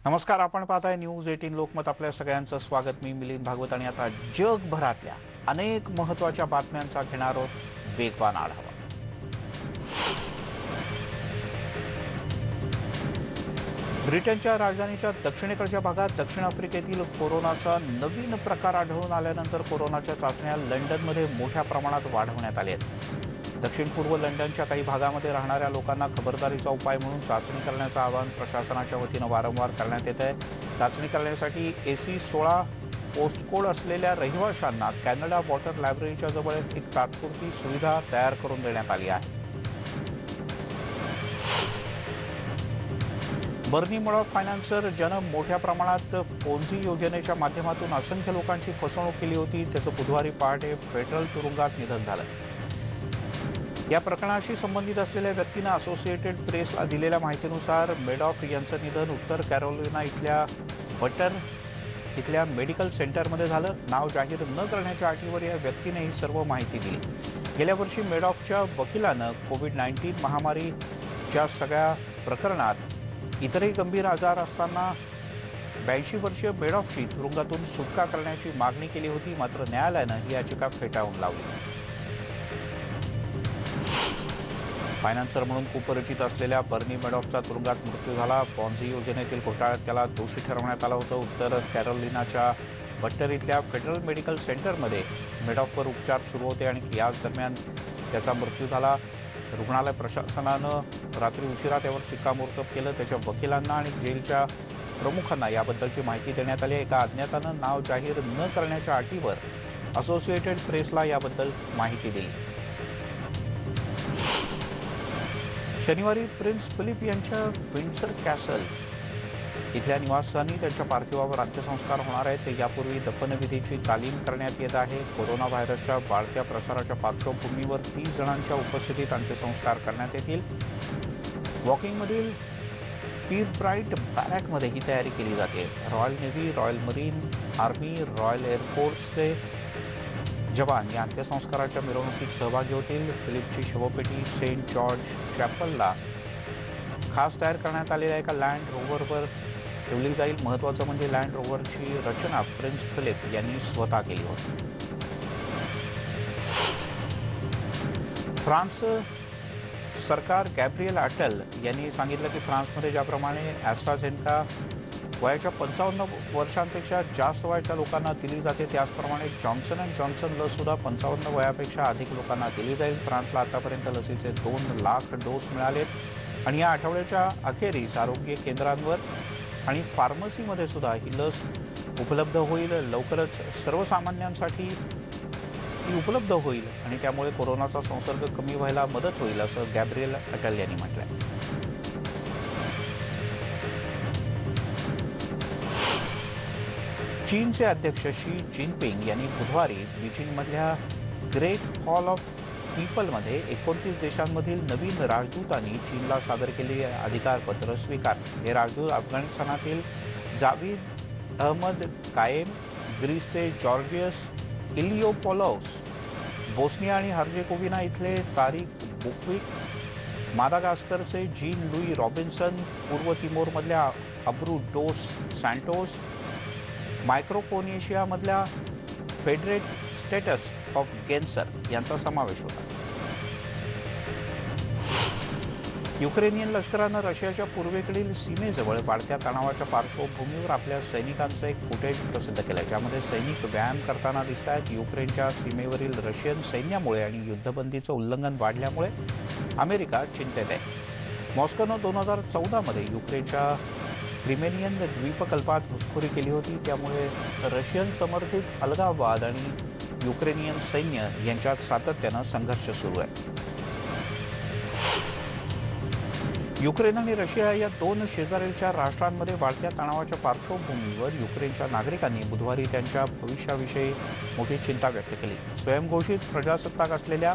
नमस्कार, आपण पाहताय न्यूज 18 लोकमत. आपल्या सगळ्यांचं स्वागत. मी मिलिंद भागवत आणि आता जगभरातल्या अनेक महत्त्वाच्या बातम्यांचा घेणार आहोत वेगवान आढावा. ब्रिटनच्या राजधानीच्या दक्षिणेकडच्या भागात दक्षिण आफ्रिकेतील कोरोनाचा नवीन प्रकार आढळून आल्यानंतर कोरोनाच्या चाचण्या लंडनमध्ये मोठ्या प्रमाणात वाढवण्यात आल्या आहेत. दक्षिण पूर्व लंडनच्या काही भागामध्ये राहणाऱ्या लोकांना खबरदारीचा उपाय म्हणून चाचणी करण्याचं आवाहन प्रशासनाच्या वतीनं वारंवार करण्यात येत आहे. चाचणी करण्यासाठी AC16 पोस्टकोड असलेल्या रहिवाशांना कॅनडा वॉटर लायब्ररीच्या जवळ एक तात्पुरती सुविधा तयार करून देण्यात आली आहे. बर्नी मडॉक फायनान्सर ज्यानं मोठ्या प्रमाणात पोन्झी योजनेच्या माध्यमातून असंख्य लोकांची फसवणूक केली होती, त्याचं बुधवारी पहाटे फेडरल तुरुंगात निधन झालं. या प्रकरणाशी संबंधित असलेल्या व्यक्तीनं असोसिएटेड प्रेसला दिलेल्या माहितीनुसार मेडॉफ यांचं निधन उत्तर कॅरोलिना इथल्या मेडिकल सेंटरमध्ये झालं. नाव जाहीर न करण्याच्या अटीवर या व्यक्तीने ही सर्व माहिती दिली. गेल्या वर्षी मेडॉफच्या वकिलानं कोविड-19 महामारीच्या सगळ्या प्रकरणात इतरही गंभीर आजार असताना 82 वर्षीय मेडॉफची तुरुंगातून सुटका करण्याची मागणी केली होती, मात्र न्यायालयानं ही याचिका फेटाळून लावली. फायनान्सर म्हणून खूप परिचित असलेल्या बर्नी मेडॉफचा तुरुंगात मृत्यू झाला. पॉन्झी योजनेतील घोटाळ्यात त्याला दोषी ठरवण्यात आलं होतं. उत्तर कॅरोलिनाच्या बट्टर इथल्या फेडरल मेडिकल सेंटरमध्ये मेडॉफवर उपचार सुरू होते आणि याच दरम्यान त्याचा मृत्यू झाला. रुग्णालय प्रशासनानं रात्री उशिरा त्यावर शिक्कामोर्तब केलं. त्याच्या वकिलांना आणि जेलच्या प्रमुखांना याबद्दलची माहिती देण्यात आली. एका अज्ञातानं नाव जाहीर न करण्याच्या अटीवर असोसिएटेड प्रेसला याबद्दल माहिती दिली. शनिवारी प्रिन्स फिलिप यांच्या विंडसर कॅसल इथल्या निवासस्थानी त्यांच्या पार्थिवावर अंत्यसंस्कार होणार आहेत. ते यापूर्वी दफनविधीची तालीम करण्यात येत आहे. कोरोना व्हायरसच्या वाढत्या प्रसाराच्या पार्श्वभूमीवर 30 जणांच्या उपस्थितीत अंत्यसंस्कार करण्यात येतील. वॉकिंगमधील पीरब्राईट बॅरॅकमध्ये ही तयारी केली जाते. Royal navy, royal marine, army, royal एअरफोर्सचे जवान या अंत्यसंस्काराच्या मिरवणुकीत सहभागी होतील. फिलिपची शवपेटी सेंट जॉर्ज चॅपलला खास तयार करण्यात आलेल्या एका लँड रोव्हरवर ठेवली जाईल. महत्त्वाचं म्हणजे लँड रोव्हरची रचना प्रिन्स फिलिप यांनी स्वतः केली होती. फ्रान्स सरकार गॅब्रिएल अटल यांनी सांगितलं की फ्रान्समध्ये ज्याप्रमाणे ॲस्ट्राझेनेका वयाच्या 55 वर्षांपेक्षा जास्त वयाच्या लोकांना दिली जाते, त्याचप्रमाणे जॉन्सन अँड जॉन्सन लससुद्धा 55 वयापेक्षा अधिक लोकांना दिली जाईल. फ्रान्सला आतापर्यंत लसीचे 2 लाख डोस मिळालेत आणि या आठवड्याच्या अखेरीस आरोग्य केंद्रांवर आणि फार्मसीमध्ये सुद्धा ही लस उपलब्ध होईल. लवकरच सर्वसामान्यांसाठी ती उपलब्ध होईल आणि त्यामुळे कोरोनाचा संसर्ग कमी व्हायला मदत होईल, असं गॅब्रिएल अटल यांनी म्हटलंय. चीनचे अध्यक्ष शी जिनपिंग यांनी बुधवारी बीजिंगमधल्या ग्रेट हॉल ऑफ पीपलमध्ये 29 देशांमधील नवीन राजदूतांनी चीनला सादर केलेली अधिकारपत्र स्वीकारले. हे राजदूत अफगाणिस्तानातील जावेद अहमद कायेम, ग्रीसचे जॉर्जियस इलियोपोलौस, बोस्निया आणि हर्जेगोविना इथले तारिक बुकविक, मादागास्करचे जीन लुई रॉबिन्सन, पूर्व तिमोरमधल्या अब्रू डोस सॅन्टोस, मायक्रोपोनेशियामधल्या फेडरेट स्टेटस ऑफ गेन्सर यांचा समावेश होता. युक्रेनियन लष्करानं रशियाच्या पूर्वेकडील सीमेजवळ वाढत्या तणावाच्या पार्श्वभूमीवर आपल्या सैनिकांचं एक फुटेज प्रसिद्ध केलं, ज्यामध्ये सैनिक व्यायाम करताना दिसत आहेत. युक्रेनच्या सीमेवरील रशियन सैन्यामुळे आणि युद्धबंदीचं उल्लंघन वाढल्यामुळे अमेरिका चिंतेत आहे. मॉस्कोनं 2014मध्ये युक्रेनच्या क्रिमेनियन द्वीपकल्पात घुसखोरी केली होती. त्यामुळे रशियन समर्थित अलगाववाद आणि युक्रेनियन सैन्य यांच्यात सातत्यानं संघर्ष सुरू आहे. युक्रेन आणि रशिया या दोन शेजारीलच्या राष्ट्रांमध्ये वाढत्या तणावाच्या पार्श्वभूमीवर युक्रेनच्या नागरिकांनी बुधवारी त्यांच्या भविष्याविषयी मोठी चिंता व्यक्त केली. स्वयंघोषित प्रजासत्ताक असलेल्या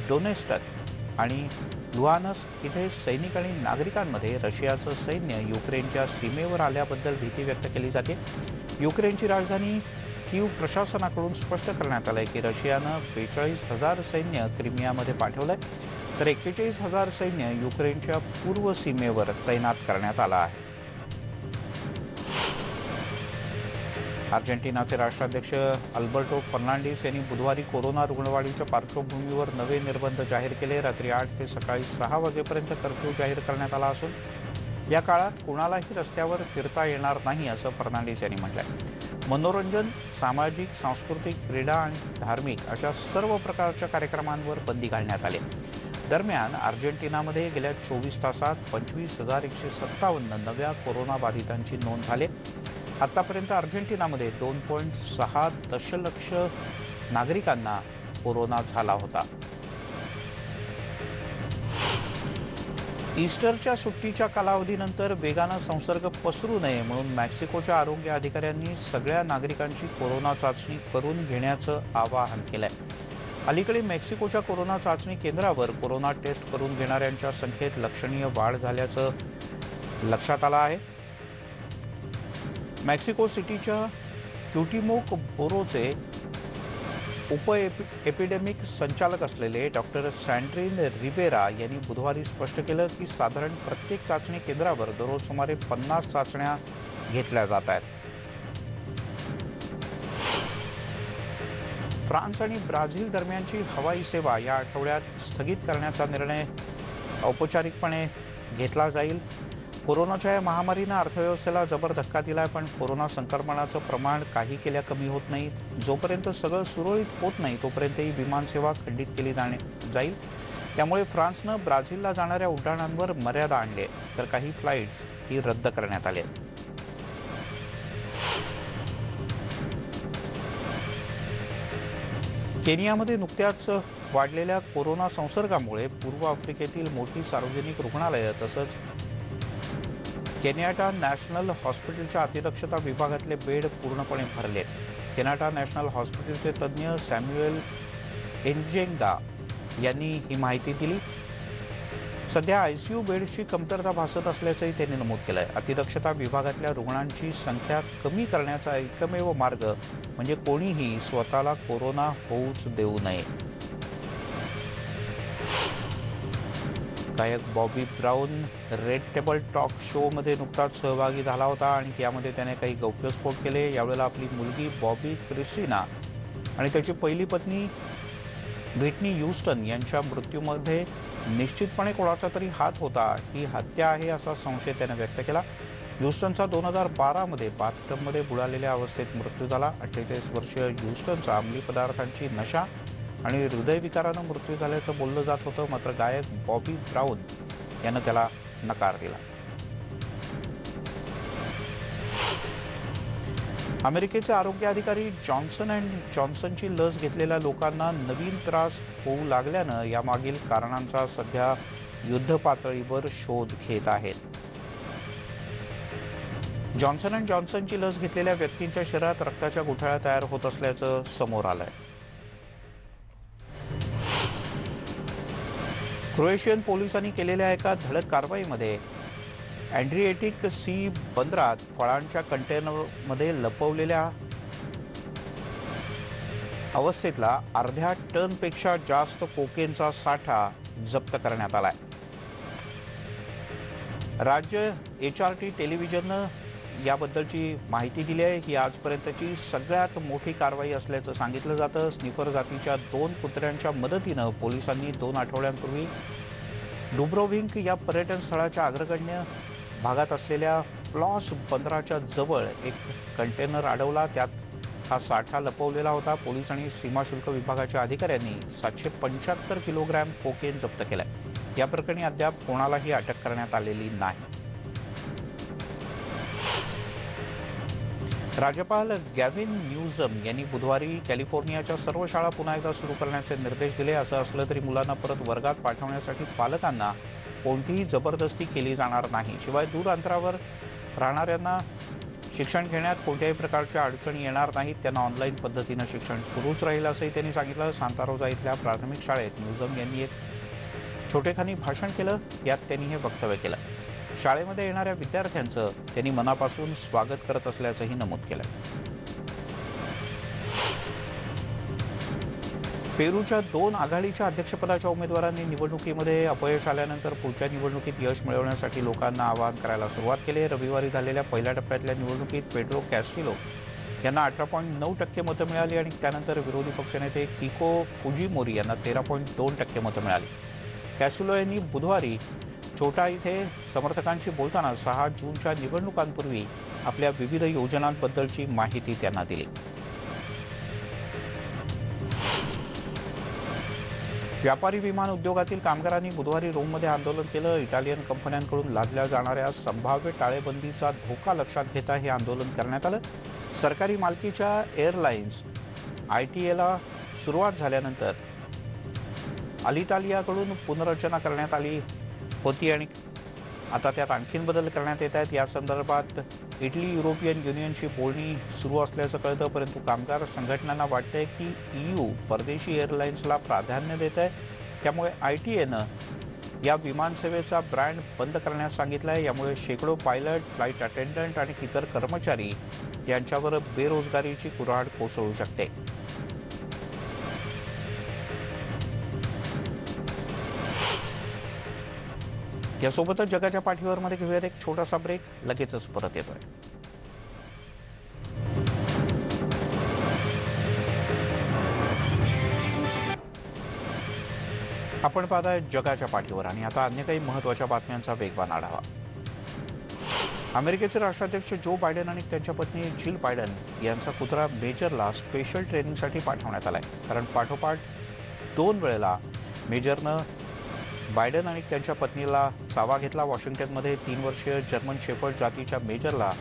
डोनेस्टक आणि लुहान्स्क इथे सैनिक आणि नागरिकांमध्ये रशियाचं सैन्य युक्रेनच्या सीमेवर आल्याबद्दल भीती व्यक्त केली जाते. युक्रेनची राजधानी कीव प्रशासनाकडून स्पष्ट करण्यात आलंय की रशियानं 42,000 सैन्य क्रिमियामध्ये पाठवलंय, तर 41,000 सैन्य युक्रेनच्या पूर्व सीमेवर तैनात करण्यात आलं आहे. अर्जेंटिनाचे राष्ट्राध्यक्ष अल्बर्टो फर्नांडिस यांनी बुधवारी कोरोना रुग्णवाढीच्या पार्श्वभूमीवर नवे निर्बंध जाहीर केले। रात्री 8 ते सकाळी 6 वाजेपर्यंत कर्फ्यू जाहीर करण्यात आला असून या काळात कोणालाही रस्त्यावर फिरता येणार नाही असं फर्नांडिस यांनी म्हटलंय। मनोरंजन, सामाजिक, सांस्कृतिक, क्रीडा आणि धार्मिक अशा सर्व प्रकारच्या कार्यक्रमांवर बंदी घालण्यात आली। दरम्यान अर्जेंटिनामध्ये गेल्या 24 तासात 25,157 नव्या कोरोना बाधितांची नोंद झाली। आतापर्यंत अर्जेंटिनामध्ये 2.6 दशलक्ष नागरिकांना कोरोना झाला होता। ईस्टरच्या सुट्टीच्या कालावधीनंतर वेगानं संसर्ग पसरू नये म्हणून मेक्सिकोच्या आरोग्य अधिकाऱ्यांनी सगळ्या नागरिकांची कोरोना चाचणी करून घेण्याचं आवाहन केलंय। अलीकडे मेक्सिकोच्या कोरोना चाचणी केंद्रावर कोरोना टेस्ट करून घेणाऱ्यांच्या संख्येत लक्षणीय वाढ झाल्याचं लक्षात आलं आहे। मेक्सिको सिटीच्या क्युटिमोक बोरोचे एपिडेमिक संचालक असलेले डॉक्टर सँड्रिन रिवेरा यांनी बुधवारी स्पष्ट केलं की साधारण प्रत्येक चाचणी केंद्रावर दररोज सुमारे 50 चाचण्या घेतल्या जात आहेत। फ्रान्स आणि ब्राझील दरम्यानची हवाई सेवा या आठवड्यात स्थगित करण्याचा निर्णय औपचारिकपणे घेतला जाईल। कोरोनाच्या या महामारीनं अर्थव्यवस्थेला जबर धक्का दिलाय, पण कोरोना संक्रमणाचं प्रमाण काही केल्या कमी होत नाही। जोपर्यंत सगळं सुरळीत होत नाही तोपर्यंत ही विमानसेवा खंडित केली जाईल। त्यामुळे फ्रान्सनं ब्राझीलला जाणाऱ्या उड्डाणांवर मर्यादा आणली, तर काही फ्लाईट्स ही रद्द करण्यात आले। केनियामध्ये नुकत्याच वाढलेल्या कोरोना संसर्गामुळे पूर्व आफ्रिकेतील मोठी सार्वजनिक रुग्णालयं तसंच केन्याटा नॅशनल हॉस्पिटलच्या अतिदक्षता विभागातले बेड पूर्णपणे भरलेत। केन्याटा नॅशनल हॉस्पिटलचे तज्ज्ञ सॅम्युएल एनजेंगा यांनी ही माहिती दिली। सध्या आयसीयू बेडची कमतरता भासत असल्याचंही त्यांनी नमूद केलंय। अतिदक्षता विभागातल्या रुग्णांची संख्या कमी करण्याचा एकमेव मार्ग म्हणजे कोणीही स्वतःला कोरोना होऊच देऊ नये। गायक Bobby brown red table talk show मध्ये नुकताच सहभागी झाला होता आणि यामध्ये त्याने काही गौप्यस्फोट केले। यावेळेला आपली मुलगी बॉबी क्रिस्टिना आणि त्याची पहिली पत्नी व्हिटनी ह्यूस्टन यांच्या मृत्यूमध्ये निश्चितपणे कोणाचा तरी हात होता, ही हत्या आहे असा संशय त्याने व्यक्त केला। ह्यूस्टनचा 2012 मध्ये बाथटबमध्ये बुडालेल्या अवस्थेत मृत्यू झाला। 48 वर्षीय ह्यूस्टनचा अंमली पदार्थांची नशा आणि हृदयविकारानं मृत्यू झाल्याचं बोललं जात होतं, मात्र गायक बॉबी ब्राउन यानं त्याला नकार दिला। अमेरिकेचे आरोग्य अधिकारी जॉन्सन अँड जॉन्सनची लस घेतलेल्या लोकांना नवीन त्रास होऊ लागल्यानं यामागील कारणांचा सध्या युद्धपातळीवर शोध घेत आहेत। जॉन्सन अँड जॉन्सनची लस घेतलेल्या व्यक्तींच्या शरीरात रक्ताच्या गुठळ्या तयार होत असल्याचं समोर आलंय। क्रोएशियन पोलिसांनी केलेल्या एका धडक कारवाईमध्ये अँड्रिएटिक सी बंदरात फळांच्या कंटेनरमध्ये लपवलेल्या अवस्थेतला अर्ध्या टनपेक्षा जास्त कोकेनचा साठा जप्त करण्यात आलाय। राज्य HRT टेलिव्हिजननं याबद्दलची माहिती दिली आहे। ही आजपर्यंतची सगळ्यात मोठी कारवाई असल्याचं सांगितलं जातं। स्निफर जातीच्या 2 कुत्र्यांच्या मदतीनं पोलिसांनी 2 आठवड्यांपूर्वी डुब्रोव्हिक या पर्यटन स्थळाच्या अग्रगण्य भागात असलेल्या प्लॉस बंदराच्या जवळ एक कंटेनर अडवला, त्यात हा साठा लपवलेला होता। पोलीस आणि सीमाशुल्क विभागाच्या अधिकाऱ्यांनी 775 किलोग्रॅम कोकेन जप्त केलाय। या प्रकरणी अद्याप कोणालाही अटक करण्यात आलेली नाही। राज्यपाल गॅव्हिन न्यूसम यांनी बुधवारी कॅलिफोर्नियाच्या सर्व शाळा पुन्हा एकदा सुरू करण्याचे निर्देश दिले। असं असलं तरी मुलांना परत वर्गात पाठवण्यासाठी पालकांना कोणतीही जबरदस्ती केली जाणार नाही। शिवाय दूर अंतरावर राहणाऱ्यांना शिक्षण घेण्यात कोणत्याही प्रकारच्या अडचणी येणार नाहीत। त्यांना ऑनलाईन पद्धतीनं शिक्षण सुरूच राहील असंही त्यांनी सांगितलं। सांता रोझा इथल्या प्राथमिक शाळेत न्यूसम यांनी एक छोटेखानी भाषण केलं, यात त्यांनी हे वक्तव्य केलं। शाळेमध्ये येणाऱ्या विद्यार्थ्यांचं त्यांनी मनापासून स्वागत करत असल्याचंही नमूद केलं। पेरूच्या 2 आघाडीच्या अध्यक्षपदाच्या उमेदवारांनी निवडणुकीमध्ये अपयश आल्यानंतर पुढच्या निवडणुकीत यश मिळवण्यासाठी लोकांना आवाहन करायला सुरुवात केली। रविवारी झालेल्या पहिल्या टप्प्यातल्या निवडणुकीत पेड्रो कॅस्टिलो यांना 18.9% मतं मिळाली आणि त्यानंतर विरोधी पक्षनेते किको फुजिमोरी यांना 13.2% मतं मिळाली. कॅसुलो यांनी बुधवारी छोटा इथे समर्थकांशी बोलताना 6 जूनच्या निवडणुकांपूर्वी आपल्या विविध योजनांबद्दलची माहिती त्यांना दिली. व्यापारी विमान उद्योगातील कामगारांनी बुधवारी रोममध्ये आंदोलन केलं. इटालियन कंपन्यांकडून लादल्या जाणाऱ्या संभाव्य टाळेबंदीचा धोका लक्षात घेता हे आंदोलन करण्यात आलं. सरकारी मालकीच्या एअरलाइन्स ITA सुरुवात झाल्यानंतर अलितालियाकडून पुनर्रचना करण्यात आली होती आणि आता त्यात आणखीन बदल करण्यात येत आहेत. या संदर्भात इटली युरोपियन युनियनची बोलणी सुरू असल्याचं कळतं, परंतु कामगार संघटनांना वाटतंय की EU परदेशी एअरलाइन्सला प्राधान्य देत आहे. त्यामुळे ITAनं या विमानसेवेचा ब्रँड बंद करण्यास सांगितलं आहे. यामुळे शेकडो पायलट, फ्लाईट अटेंडंट आणि इतर कर्मचारी यांच्यावर बेरोजगारीची कुऱ्हाड कोसळू शकते. यासोबतच जगाच्या पाठीवर मध्ये घेऊयात एक छोटासा ब्रेक. लगेचच परत येतोय. आपण पाहताय जगाच्या पाठीवर आणि आता अन्य काही महत्त्वाच्या बातम्यांचा वेगवान आढावा. अमेरिकेचे राष्ट्राध्यक्ष जो बायडन आणि त्यांच्या पत्नी जिल बायडन यांचा कुत्रा मेजरला स्पेशल ट्रेनिंगसाठी पाठवण्यात आलाय. कारण पाठोपाठ 2 वेळेला मेजरनं बायडन आणि त्यांच्या पत्नीला चावा घेतला. वॉशिंग्टनमध्ये 3 वर्षीय जर्मन शेफर्ड जातीच्या मेजरला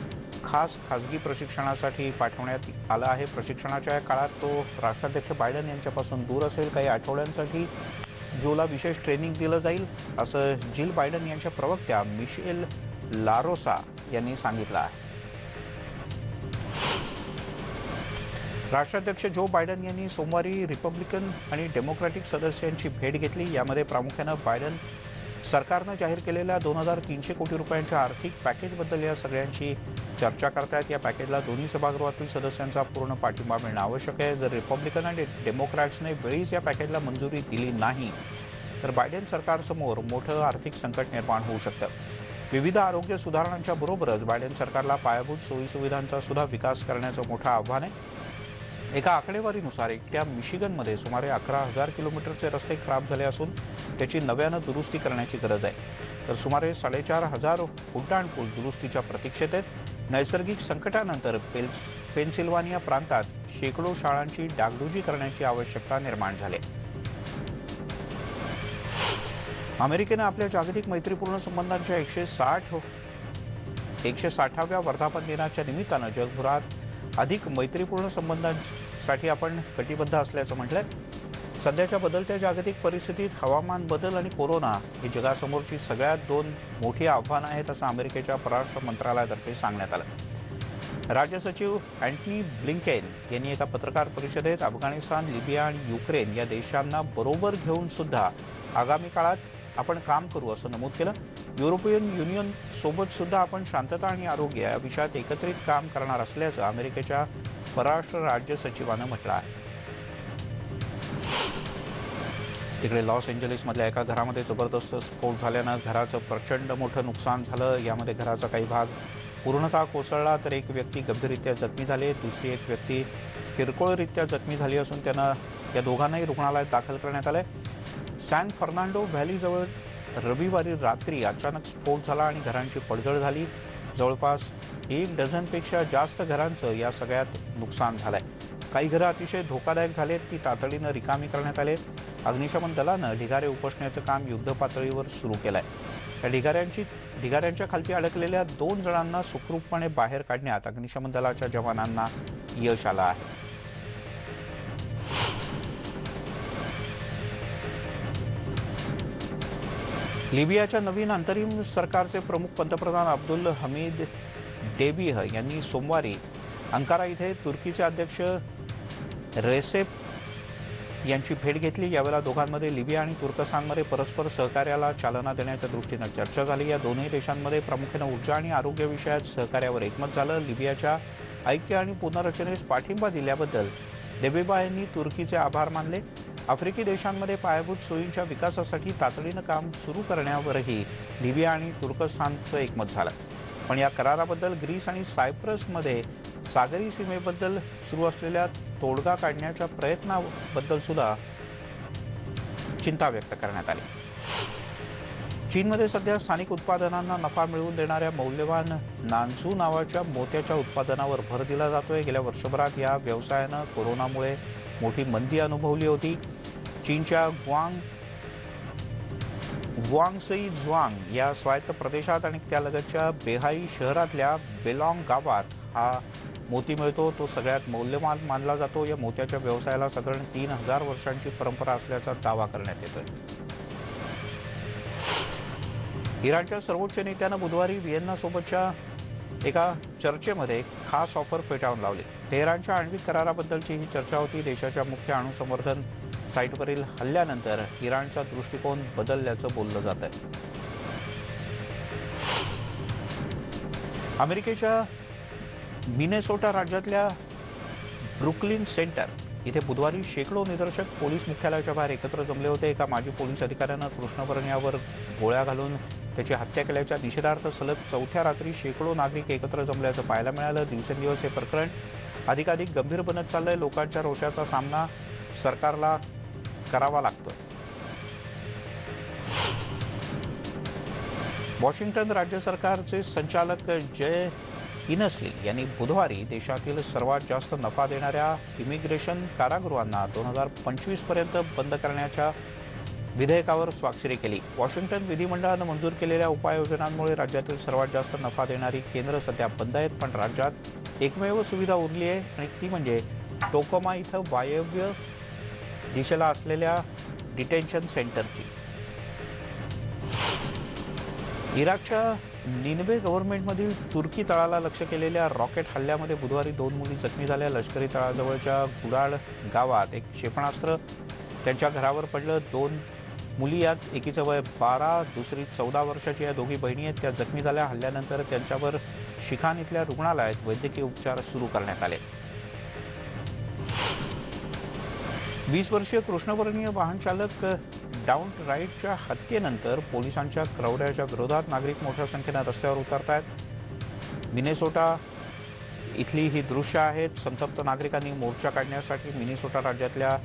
खासगी प्रशिक्षणासाठी पाठवण्यात आलं आहे. प्रशिक्षणाच्या काळात तो राष्ट्राध्यक्ष बायडन यांच्यापासून दूर असेल. काही आठवड्यांसाठी जोला विशेष ट्रेनिंग दिलं जाईल, असं जिल बायडन यांच्या प्रवक्त्या मिशेल लारोसा यांनी सांगितलं आहे. राष्ट्राध्यक्ष जो बायडन यांनी सोमवारी रिपब्लिकन आणि डेमोक्रॅटिक सदस्यांची भेट घेतली. यामध्ये प्रामुख्यानं बायडन सरकारनं जाहीर केलेल्या 2300 कोटी रुपयांच्या आर्थिक पॅकेजबद्दल या सगळ्यांची चर्चा करतायत. या पॅकेजला दोन्ही सभागृहातील सदस्यांचा पूर्ण पाठिंबा मिळणं आवश्यक आहे. जर रिपब्लिकन आणि डेमोक्रॅट्सने वेळीच या पॅकेजला मंजुरी दिली नाही तर बायडन सरकारसमोर मोठं आर्थिक संकट निर्माण होऊ शकतं. विविध आरोग्य सुधारणांच्या बरोबरच बायडन सरकारला पायाभूत सोयीसुविधांचा सुद्धा विकास करण्याचं मोठं आव्हान आहे. एका आकडेवारीनुसार एकट्या मिशिगनमध्ये सुमारे 11,000 किलोमीटरचे रस्ते खराब झाले असून त्याची नव्यानं दुरुस्ती करण्याची गरज आहे. तर सुमारे 4,500 उड्डाणपूल दुरुस्तीच्या प्रतीक्षेत आहेत. नैसर्गिक संकटानंतर पेनसिल्वानिया प्रांतात शेकडो शाळांची डागडुजी करण्याची आवश्यकता निर्माण झाली. अमेरिकेनं आपल्या जागतिक मैत्रीपूर्ण संबंधांच्या 160व्या वर्धापन दिनाच्या निमित्तानं जगभरात अधिक मैत्रीपूर्ण संबंधांसाठी आपण कटिबद्ध असल्याचं म्हटलंय. सध्याच्या बदलत्या जागतिक परिस्थितीत हवामान बदल आणि कोरोना ही जगासमोरची सगळ्यात 2 मोठी आव्हानं आहेत, असं अमेरिकेच्या परराष्ट्र मंत्रालयातर्फे सांगण्यात आलं. राज्य सचिव अँटनी ब्लिंकेन यांनी एका पत्रकार परिषदेत अफगाणिस्तान, लिबिया आणि युक्रेन या देशांना बरोबर घेऊन सुद्धा आगामी काळात आपण काम करू असं नमूद केलं. युरोपियन युनियन सोबत सुद्धा आपण शांतता आणि आरोग्य या विषयात एकत्रित काम करणार असल्याचं अमेरिकेच्या परराष्ट्र राज्य सचिवानं म्हटलं आहे. तिकडे लॉस एंजलिसमधल्या एका घरामध्ये जबरदस्त स्फोट झाल्यानं घराचं प्रचंड मोठं नुकसान झालं. यामध्ये घराचा काही भाग पूर्णतः कोसळला तर एक व्यक्ती गंभीररित्या जखमी झाले. दुसरी एक व्यक्ती किरकोळरित्या जखमी झाली असून त्यांना या दोघांनाही रुग्णालयात दाखल करण्यात आलंय. सॅन फर्नांडो व्हॅलीजवळ रविवारी रात्री अचानक स्फोट झाला आणि घरांची पडझड झाली. जवळपास 1 डझनपेक्षा जास्त घरांचं या सगळ्यात नुकसान झालंय. काही घरं अतिशय धोकादायक झालेत, ती तातडीनं रिकामी करण्यात आलेत. अग्निशमन दलानं ढिगारे उपसण्याचं काम युद्धपातळीवर सुरू केलंय. या ढिगाऱ्यांच्या खालती अडकलेल्या 2 जणांना सुखरूपपणे बाहेर काढण्यात अग्निशमन दलाच्या जवानांना यश आलं आहे. लिबियाच्या नवीन अंतरिम सरकारचे प्रमुख पंतप्रधान अब्दुल हमीद डेबिह यांनी सोमवारी अंकारा इथे तुर्कीचे अध्यक्ष रेसेप यांची भेट घेतली. यावेळेला दोघांमध्ये लिबिया आणि तुर्कस्तानमध्ये परस्पर सहकार्याला चालना देण्याच्या दृष्टीनं चर्चा झाली. या दोन्ही देशांमध्ये प्रामुख्यानं ऊर्जा आणि आरोग्य विषयात सहकार्यावर एकमत झालं. लिबियाच्या ऐक्य आणि पुनर्रचनेस पाठिंबा दिल्याबद्दल डेबिबा यांनी तुर्कीचे आभार मानले. आफ्रिकी देशांमध्ये पायाभूत सोयींच्या विकासासाठी तातडीनं काम सुरू करण्यावरही लिबिया आणि तुर्कस्तानचं एकमत झालं. पण या कराराबद्दल ग्रीस आणि सायप्रसमध्ये सागरी सीमेबद्दल सुरू असलेल्या तोडगा काढण्याच्या प्रयत्नाबद्दल सुद्धा चिंता व्यक्त करण्यात आली। चीनमध्ये सध्या स्थानिक उत्पादनांना नफा मिळवून देणाऱ्या मौल्यवान नान्झू नावाच्या मोत्याच्या उत्पादनावर भर दिला जातोय। गेल्या वर्षभरात या व्यवसायानं कोरोनामुळे मोठी मंदी अनुभवली होती। चीनच्या ग्वांगसी झुआंग या स्वायत्त प्रदेशात आणि त्यालगतच्या बेहाई शहरातल्या बेलाँग गावात हा मोती मिळतो। तो सगळ्यात मौल्यवान मानला जातो। या मोत्याच्या व्यवसायाला साधारण 3000 वर्षांची परंपरा असल्याचा दावा करण्यात येतोय। इराणच्या सर्वोच्च नेत्यानं बुधवारी व्हिएन्नासोबतच्या एका चर्चेमध्ये खास ऑफर फेटाळून लावली। तेहरानच्या आण्विक कराराबद्दलची ही चर्चा होती। देशाच्या मुख्य अणुसंवर्धन साईटवरील हल्ल्यानंतर इराणचा दृष्टिकोन बदलल्याचं बोललं जात आहे। अमेरिकेच्या मिनेसोटा राज्यातल्या ब्रुकलिन सेंटर इथे बुधवारी शेकडो निदर्शक पोलीस मुख्यालयाच्या बाहेर एकत्र जमले होते। एका माजी पोलीस अधिकाऱ्यानं कृष्णवर्णियावर गोळ्या घालून त्याची हत्या केल्याच्या निषेधार्थ सलग चौथ्या रात्री शेकडो नागरिक एकत्र जमल्याचं पाहायला मिळालं। दिवसेंदिवस हे प्रकरण अधिकाधिक गंभीर बनत चाललंय। लोकांच्या रोषाचा सामना सरकारला करावा लागतोय। वॉशिंग्टन राज्य सरकारचे संचालक जय इनस्ली यांनी बुधवारी देशातील सर्वात जास्त नफा देणाऱ्या इमिग्रेशन कारागृहांना 2025 पर्यंत बंद करण्याच्या विधेयकावर स्वाक्षरी केली। वॉशिंग्टन विधिमंडळानं मंजूर केलेल्या उपाययोजनांमुळे राज्यातील सर्वात जास्त नफा देणारी केंद्र सध्या बंद आहेत। पण राज्यात एकमेव सुविधा उरली आहे आणि ती म्हणजे टोकोमा इथं वायव्य दिशेला असलेल्या डिटेन्शन सेंटरची। इराकच्या निनवे गव्हर्नमेंटमधील तुर्की तळाला लक्ष्य केलेल्या रॉकेट हल्ल्यामध्ये बुधवारी 2 मुली जखमी झाल्या। लष्करी तळाजवळच्या गुडाळ गावात एक क्षेपणास्त्र त्यांच्या घरावर पडलं। 2 मुली, यात एकीचं वय 12, दुसरी 14 वर्षाची या दोघी बहिणी आहेत, त्या जखमी झाल्या। हल्ल्यानंतर त्यांच्यावर शिखान इथल्या रुग्णालयात वैद्यकीय उपचार सुरू करण्यात आले। 20 वर्षीय कृष्णवर्णीय वाहन चालक डाउन राईटच्या हत्येनंतर पोलिसांच्या क्रौर्याच्या विरोधात नागरिक मोठ्या संख्येनं रस्त्यावर उतरत आहेत। मिनेसोटा इथली ही दृश्य आहेत। संतप्त नागरिकांनी मोर्चा काढण्यासाठी मिनेसोटा राज्यातल्या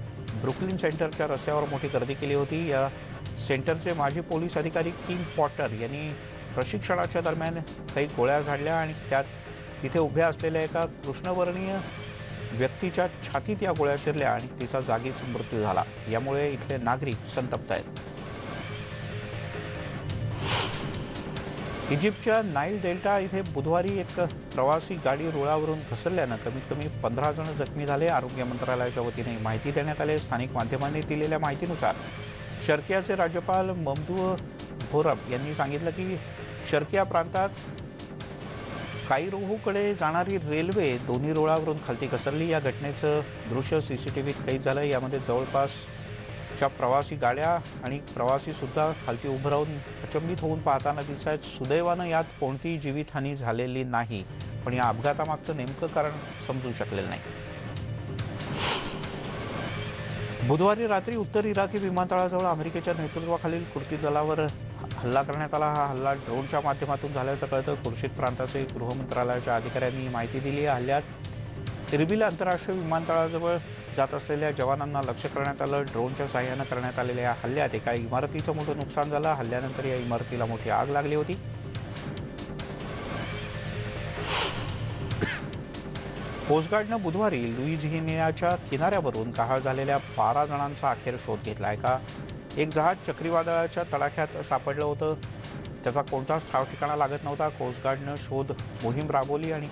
ब्रुकलिन सेंटरच्या रस्त्यावर मोठी गर्दी केली होती। या सेंटरचे माजी पोलीस अधिकारी किंग पॉटर यांनी प्रशिक्षणाच्या दरम्यान काही गोळ्या झाडल्या आणि त्यात तिथे उभ्या असलेल्या एका कृष्णवर्णीय व्यक्तीच्या छातीत या गोळ्या शिरल्या आणि तिचा जागीच मृत्यू झाला। यामुळे इथले नागरिक संतप्त आहेत। इजिप्तच्या नाईल डेल्टा इथे बुधवारी एक प्रवासी गाडी रुळावरून घसरल्यानं कमीत कमी 15 जण जखमी झाले। आरोग्य मंत्रालयाच्या वतीने माहिती देण्यात आली। स्थानिक माध्यमांनी दिलेल्या माहितीनुसार शर्कियाचे राज्यपाल ममदू भोरब यांनी सांगितलं की शर्किया प्रांतात कायरोकडे जाणारी रेल्वे दोन्ही रुळावरून खालती घसरली। या घटनेचं दृश्य सीसीटीव्हीत कैद झालं। यामध्ये जवळपासच्या प्रवासी गाड्या आणि प्रवासी सुद्धा खालती उभं राहून अचंबित होऊन पाहताना दिसत आहेत। सुदैवानं यात कोणतीही जीवितहानी झालेली नाही, पण या अपघातामागचं नेमकं कारण समजू शकलेलं नाही। बुधवारी रात्री उत्तर इराकी विमानतळाजवळ अमेरिकेच्या नेतृत्वाखालील कृती दलावर हल्ला करण्यात आला। हा हल्ला ड्रोनच्या माध्यमातून झाल्याचं कळतं। खुर्शीद प्रांताचे गृह मंत्रालयाच्या अधिकाऱ्यांनी माहिती दिली। या हल्ल्यात इरबिल आंतरराष्ट्रीय विमानतळाजवळ जात असलेल्या जवानांना लक्ष्य करण्यात आलं। ड्रोनच्या साहाय्यानं करण्यात आलेल्या या हल्ल्यात एका इमारतीचं मोठं नुकसान झालं। हल्ल्यानंतर या इमारतीला मोठी आग लागली होती। कोस्टगार्डनं बुधवारी लुईझियानाच्या किनाऱ्यावरून गहाळ झालेल्या 12 जणांचा अखेर शोध घेतला। एक जहाज चक्रीवादळाच्या तडाख्यात सापडलं होतं। त्याचा कोणताच ठाव ठिकाणा लागत नव्हता। कोस्टगार्डनं शोध मोहीम राबवली आणि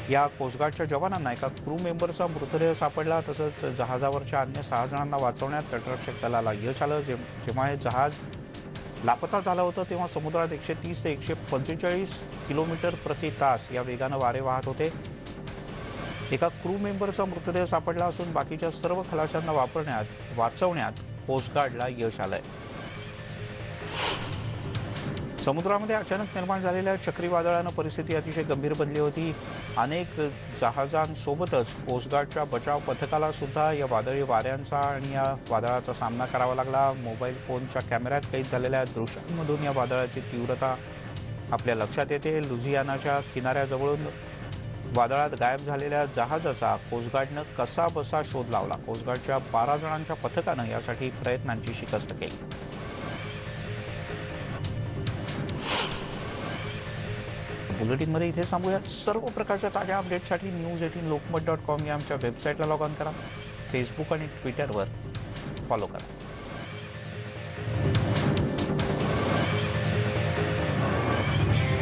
या कोस्टगार्डच्या जवानांना एका क्रू मेंबरचा मृतदेह सापडला। तसंच जहाजावरच्या अन्य 6 जणांना वाचवण्यात तटरक्षक दलाला यश आलं। जेव्हा हे जहाज लापता झालं होतं तेव्हा समुद्रात 130 ते 145 किलोमीटर प्रति तास या वेगानं वारे वाहत होते। एका क्रू मेंबरचा मृतदेह सापडला असून बाकीच्या सर्व खलाशांना वाचवण्यात कोस्टगार्डला यश आलंय। समुद्रामध्ये अचानक निर्माण झालेल्या चक्रीवादळानं परिस्थिती अतिशय गंभीर बनली होती। अनेक जहाजांसोबतच कोस्टगार्डच्या बचाव पथकाला सुद्धा या वादळी वाऱ्यांचा आणि या वादळाचा सामना करावा लागला। मोबाईल फोनच्या कॅमेऱ्यात कैद झालेल्या दृश्यांमधून या वादळाची तीव्रता आपल्या लक्षात येते लुझियानाच्या किनाऱ्याजवळून वादळात गायब झालेल्या जहाजाचा कोस्टगार्डनं कसा बसा शोध लावला. कोस्टगार्डच्या 12 जणांच्या पथकानं यासाठी प्रयत्नांची शिकस्त केली. बुलेटिनमध्ये इथे सांगूया. सर्व प्रकारच्या ताज्या अपडेटसाठी news18lokmat.com या आमच्या वेबसाईटला लॉग ऑन करा. फेसबुक आणि ट्विटरवर फॉलो करा.